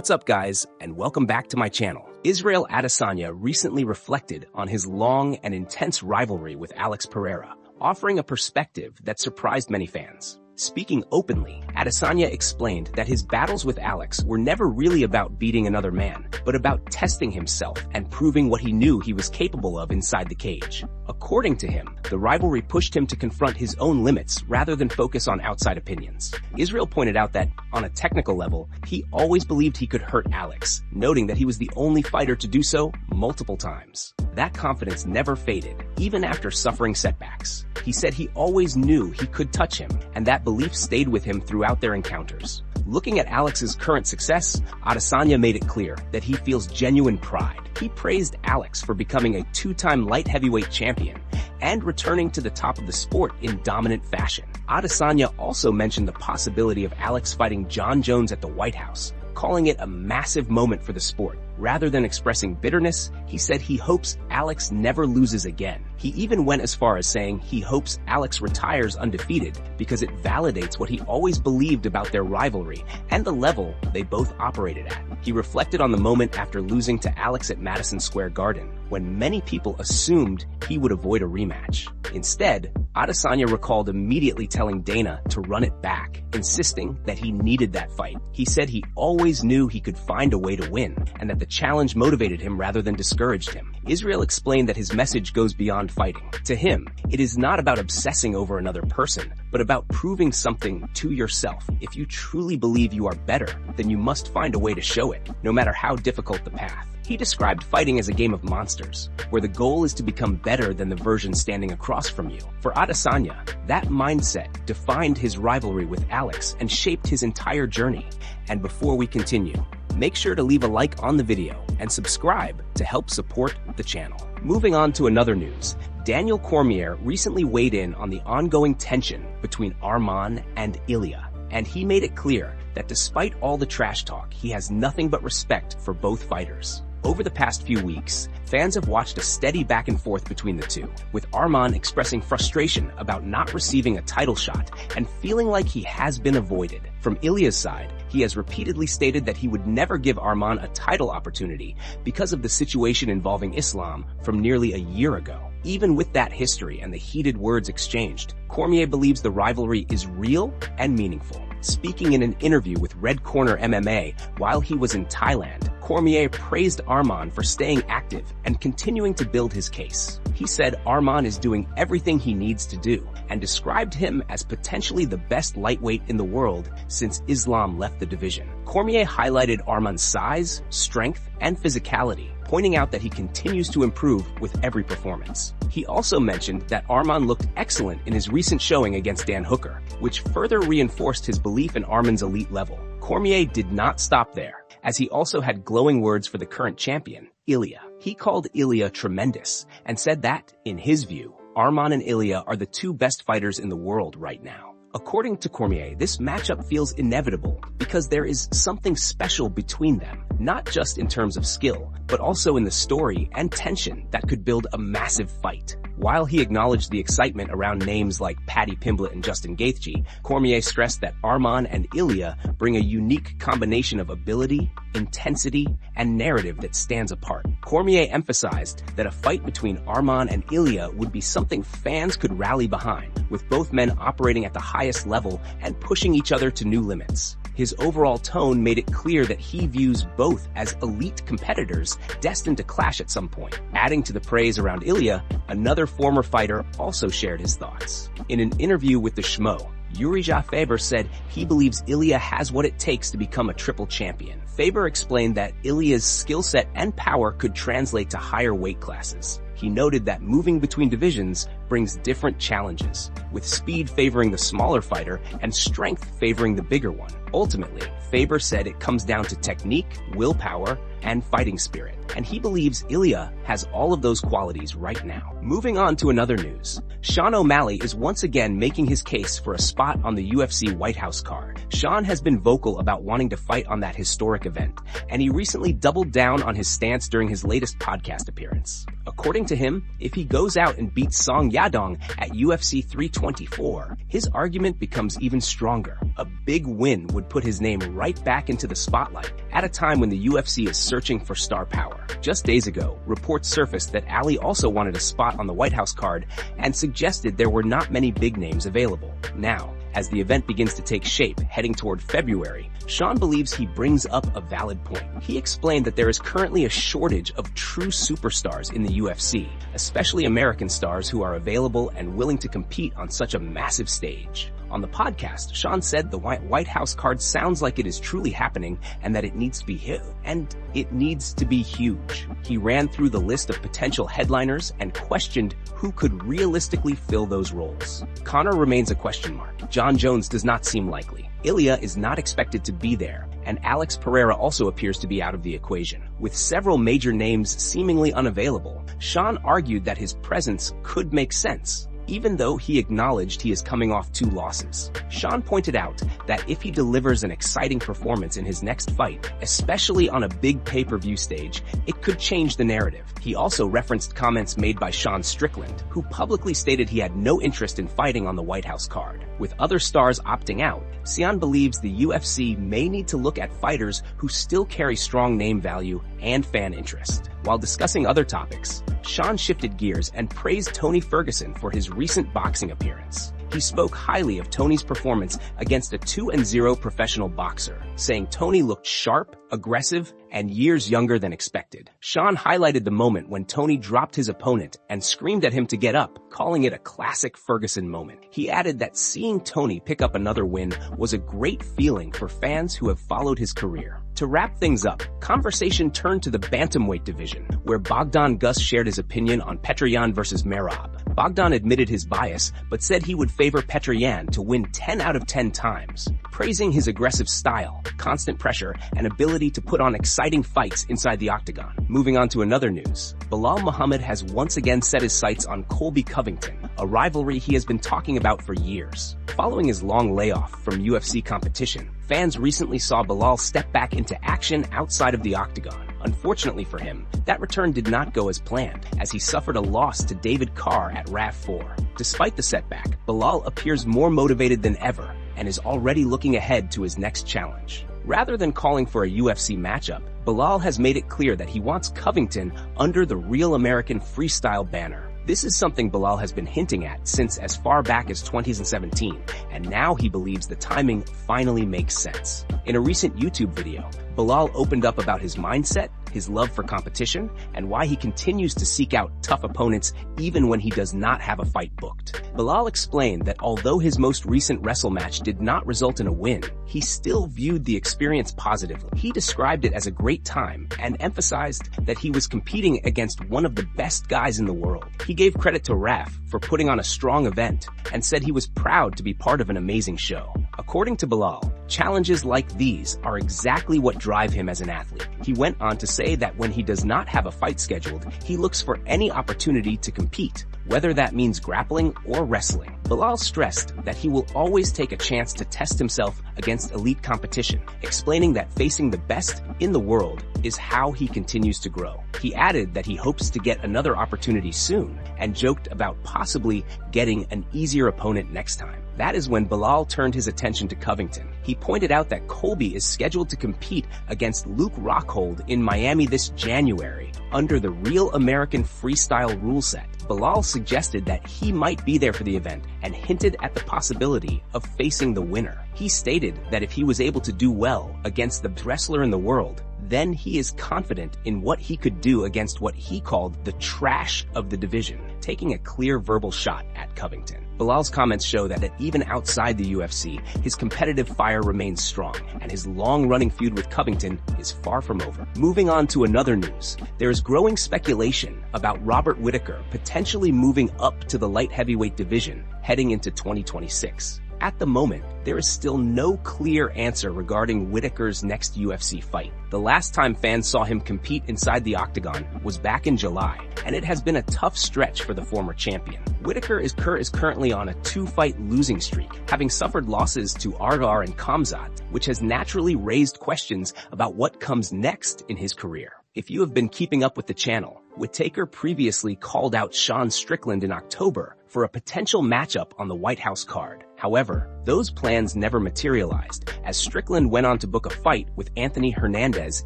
What's up, guys, and welcome back to my channel. Israel Adesanya recently reflected on his long and intense rivalry with Alex Pereira, offering a perspective that surprised many fans. Speaking openly, Adesanya explained that his battles with Alex were never really about beating another man, but about testing himself and proving what he knew he was capable of inside the cage. According to him, the rivalry pushed him to confront his own limits rather than focus on outside opinions. Israel pointed out that, on a technical level, he always believed he could hurt Alex, noting that he was the only fighter to do so multiple times. That confidence never faded, even after suffering setbacks. He said he always knew he could touch him, and that belief stayed with him throughout their encounters. Looking at Alex's current success, Adesanya made it clear that he feels genuine pride. He praised Alex for becoming a two-time light heavyweight champion and returning to the top of the sport in dominant fashion. Adesanya also mentioned the possibility of Alex fighting Jon Jones at the White House, calling it a massive moment for the sport. Rather than expressing bitterness, he said he hopes Alex never loses again. He even went as far as saying he hopes Alex retires undefeated because it validates what he always believed about their rivalry and the level they both operated at. He reflected on the moment after losing to Alex at Madison Square Garden, when many people assumed he would avoid a rematch. Instead, Adesanya recalled immediately telling Dana to run it back, insisting that he needed that fight. He said he always knew he could find a way to win, and that the challenge motivated him rather than discouraged him. Israel explained that his message goes beyond fighting. To him, it is not about obsessing over another person, but about proving something to yourself. If you truly believe you are better, then you must find a way to show it, no matter how difficult the path. He described fighting as a game of monsters, where the goal is to become better than the version standing across from you. For Adesanya, that mindset defined his rivalry with Alex and shaped his entire journey. And before we continue, make sure to leave a like on the video and subscribe to help support the channel. Moving on to another news, Daniel Cormier recently weighed in on the ongoing tension between Arman and Ilia, and he made it clear that despite all the trash talk, he has nothing but respect for both fighters. Over the past few weeks, fans have watched a steady back and forth between the two, with Arman expressing frustration about not receiving a title shot and feeling like he has been avoided. From Ilia's side, he has repeatedly stated that he would never give Arman a title opportunity because of the situation involving Islam from nearly a year ago. Even with that history and the heated words exchanged, Cormier believes the rivalry is real and meaningful. Speaking in an interview with Red Corner MMA while he was in Thailand, Cormier praised Arman for staying active and continuing to build his case. He said Arman is doing everything he needs to do and described him as potentially the best lightweight in the world since Islam left the division. Cormier highlighted Arman's size, strength, and physicality, pointing out that he continues to improve with every performance. He also mentioned that Arman looked excellent in his recent showing against Dan Hooker, which further reinforced his belief in Arman's elite level. Cormier did not stop there, as he also had glowing words for the current champion, Ilia. He called Ilia tremendous and said that, in his view, Arman and Ilia are the two best fighters in the world right now. According to Cormier, this matchup feels inevitable because there is something special between them, not just in terms of skill, but also in the story and tension that could build a massive fight. While he acknowledged the excitement around names like Paddy Pimblett and Justin Gaethje, Cormier stressed that Arman and Ilia bring a unique combination of ability, intensity, and narrative that stands apart. Cormier emphasized that a fight between Arman and Ilia would be something fans could rally behind, with both men operating at the highest level and pushing each other to new limits. His overall tone made it clear that he views both as elite competitors destined to clash at some point. Adding to the praise around Ilia, another former fighter also shared his thoughts. In an interview with the Schmo, Uriah Faber said he believes Ilia has what it takes to become a triple champion. Faber explained that Ilia's skill set and power could translate to higher weight classes. He noted that moving between divisions brings different challenges, with speed favoring the smaller fighter and strength favoring the bigger one. Ultimately, Faber said it comes down to technique, willpower, and fighting spirit, and he believes Ilia has all of those qualities right now. Moving on to another news, Sean O'Malley is once again making his case for a spot on the UFC White House card. Sean has been vocal about wanting to fight on that historic event, and he recently doubled down on his stance during his latest podcast appearance. According to him, if he goes out and beats Song Yadong at UFC 324, his argument becomes even stronger. A big win would put his name right back into the spotlight at a time when the UFC is searching for star power. Just days ago, reports surfaced that Ali also wanted a spot on the White House card and suggested there were not many big names available. Now, as the event begins to take shape, heading toward February, Sean believes he brings up a valid point. He explained that there is currently a shortage of true superstars in the UFC, especially American stars who are available and willing to compete on such a massive stage. On the podcast, Sean said the White House card sounds like it is truly happening and that it needs to be huge. He ran through the list of potential headliners and questioned who could realistically fill those roles. Conor remains a question mark. Jon Jones does not seem likely. Ilia is not expected to be there, and Alex Pereira also appears to be out of the equation. With several major names seemingly unavailable, Sean argued that his presence could make sense, even though he acknowledged he is coming off 2 losses. Sean pointed out that if he delivers an exciting performance in his next fight, especially on a big pay-per-view stage, it could change the narrative. He also referenced comments made by Sean Strickland, who publicly stated he had no interest in fighting on the White House card. With other stars opting out, Sean believes the UFC may need to look at fighters who still carry strong name value and fan interest. While discussing other topics, Sean shifted gears and praised Tony Ferguson for his recent boxing appearance. He spoke highly of Tony's performance against a 2-0 professional boxer, saying Tony looked sharp, aggressive, and years younger than expected. Sean highlighted the moment when Tony dropped his opponent and screamed at him to get up, calling it a classic Ferguson moment. He added that seeing Tony pick up another win was a great feeling for fans who have followed his career. To wrap things up, conversation turned to the Bantamweight division, where Bogdan Gus shared his opinion on Petr Yan versus Merab. Bogdan admitted his bias, but said he would favor Petr Yan to win 10 out of 10 times, praising his aggressive style, constant pressure, and ability to put on exciting fights inside the octagon. Moving on to another news, Belal Muhammad has once again set his sights on Colby Covington, a rivalry he has been talking about for years. Following his long layoff from UFC competition, fans recently saw Belal step back into action outside of the octagon. Unfortunately for him, that return did not go as planned, as he suffered a loss to David Carr at RAV4. Despite the setback, Belal appears more motivated than ever and is already looking ahead to his next challenge. Rather than calling for a UFC matchup, Belal has made it clear that he wants Covington under the Real American Freestyle banner. This is something Belal has been hinting at since as far back as 2017, and now he believes the timing finally makes sense. In a recent YouTube video, Belal opened up about his mindset, his love for competition, and why he continues to seek out tough opponents even when he does not have a fight booked. Belal explained that although his most recent wrestle match did not result in a win, he still viewed the experience positively. He described it as a great time and emphasized that he was competing against one of the best guys in the world. He gave credit to Raf for putting on a strong event and said he was proud to be part of an amazing show. According to Belal, challenges like these are exactly what drive him as an athlete. He went on to say that when he does not have a fight scheduled, he looks for any opportunity to compete, whether that means grappling or wrestling. Belal stressed that he will always take a chance to test himself against elite competition, explaining that facing the best in the world is how he continues to grow. He added that he hopes to get another opportunity soon and joked about possibly getting an easier opponent next time. That is when Belal turned his attention to Covington. He pointed out that Colby is scheduled to compete against Luke Rockhold in Miami this January under the Real American Freestyle rule set. Belal suggested that he might be there for the event and hinted at the possibility of facing the winner. He stated that if he was able to do well against the best wrestler in the world, then he is confident in what he could do against what he called the trash of the division, taking a clear verbal shot at Covington. Belal's comments show that even outside the UFC, his competitive fire remains strong, and his long-running feud with Covington is far from over. Moving on to another news, there is growing speculation about Robert Whittaker potentially moving up to the light heavyweight division heading into 2026. At the moment, there is still no clear answer regarding Whittaker's next UFC fight. The last time fans saw him compete inside the octagon was back in July, and it has been a tough stretch for the former champion. Whittaker is currently on a 2-fight losing streak, having suffered losses to Argar and Khamzat, which has naturally raised questions about what comes next in his career. If you have been keeping up with the channel, Whittaker previously called out Sean Strickland in October for a potential matchup on the White House card. However, those plans never materialized, as Strickland went on to book a fight with Anthony Hernandez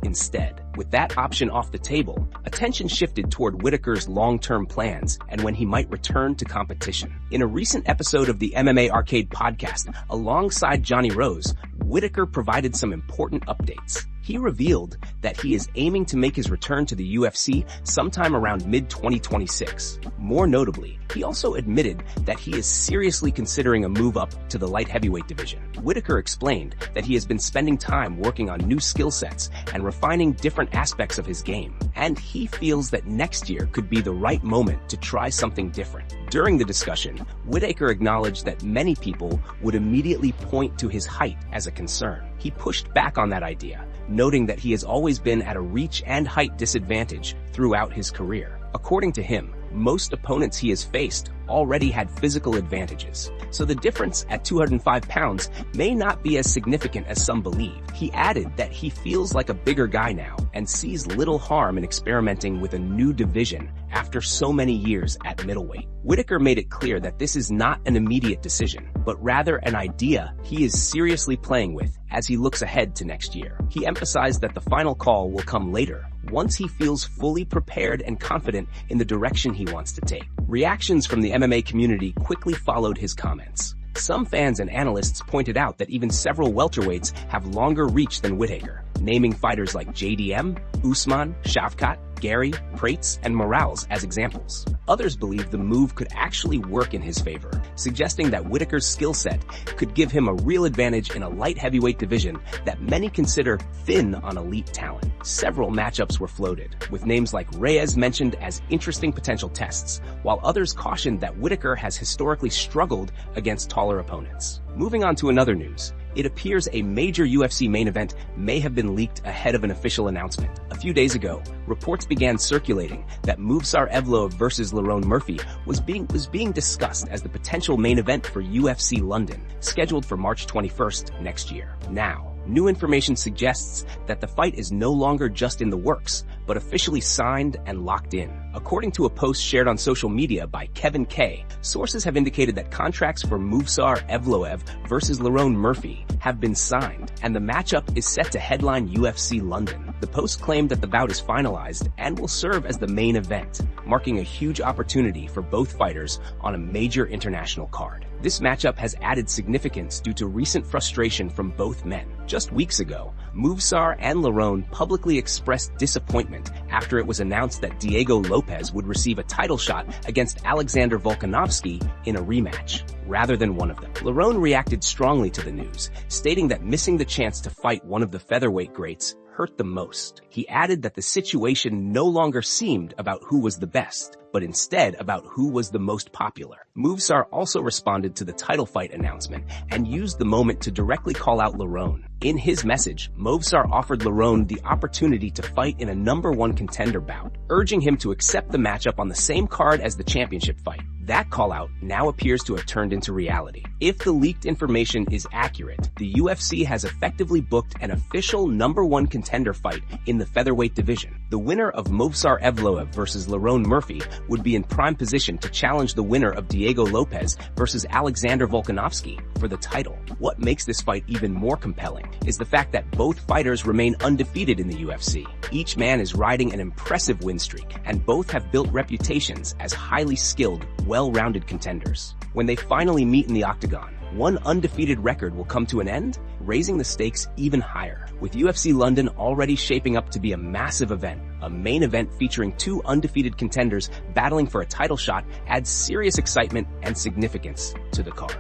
instead. With that option off the table, attention shifted toward Whittaker's long-term plans and when he might return to competition. In a recent episode of the MMA Arcade podcast, alongside Johnny Rose, Whittaker provided some important updates. He revealed that he is aiming to make his return to the UFC sometime around mid-2026. More notably, he also admitted that he is seriously considering a move up to the light heavyweight division. Whittaker explained that he has been spending time working on new skill sets and refining different aspects of his game, and he feels that next year could be the right moment to try something different. During the discussion, Whittaker acknowledged that many people would immediately point to his height as a concern. He pushed back on that idea, noting that he has always been at a reach and height disadvantage throughout his career. According to him, most opponents he has faced already had physical advantages, so the difference at 205 pounds may not be as significant as some believe. He added that he feels like a bigger guy now and sees little harm in experimenting with a new division after so many years at middleweight. Whittaker made it clear that this is not an immediate decision, but rather an idea he is seriously playing with as he looks ahead to next year. He emphasized that the final call will come later, once he feels fully prepared and confident in the direction he wants to take. Reactions from the MMA community quickly followed his comments. Some fans and analysts pointed out that even several welterweights have longer reach than Whittaker, naming fighters like JDM, Usman, Shavkat, Gary, Prates, and Morales as examples. Others believe the move could actually work in his favor, suggesting that Whittaker's skill set could give him a real advantage in a light heavyweight division that many consider thin on elite talent. Several matchups were floated, with names like Reyes mentioned as interesting potential tests, while others cautioned that Whittaker has historically struggled against taller opponents. Moving on to another news. It appears a major UFC main event may have been leaked ahead of an official announcement. A few days ago, reports began circulating that Movsar Evloev vs. Lerone Murphy was being discussed as the potential main event for UFC London, scheduled for March 21st next year. Now, new information suggests that the fight is no longer just in the works, but officially signed and locked in. According to a post shared on social media by Kevin K, sources have indicated that contracts for Movsar Evloev vs. Lerone Murphy have been signed, and the matchup is set to headline UFC London. The post claimed that the bout is finalized and will serve as the main event, marking a huge opportunity for both fighters on a major international card. This matchup has added significance due to recent frustration from both men. Just weeks ago, Movsar and Lerone publicly expressed disappointment after it was announced that Diego Lopez would receive a title shot against Alexander Volkanovski in a rematch, rather than one of them. Lerone reacted strongly to the news, stating that missing the chance to fight one of the featherweight greats hurt the most. He added that the situation no longer seemed about who was the best, but instead about who was the most popular. Movsar also responded to the title fight announcement and used the moment to directly call out Lerone. In his message, Movsar offered Lerone the opportunity to fight in a #1 contender bout, urging him to accept the matchup on the same card as the championship fight. That call-out now appears to have turned into reality. If the leaked information is accurate, the UFC has effectively booked an official #1 contender fight in the featherweight division. The winner of Movsar Evloev vs. Lerone Murphy would be in prime position to challenge the winner of Diego Lopez vs. Alexander Volkanovski for the title. What makes this fight even more compelling is the fact that both fighters remain undefeated in the UFC. Each man is riding an impressive win streak, and both have built reputations as highly skilled, well-rounded contenders. When they finally meet in the octagon, one undefeated record will come to an end, raising the stakes even higher. With UFC London already shaping up to be a massive event, a main event featuring two undefeated contenders battling for a title shot adds serious excitement and significance to the card.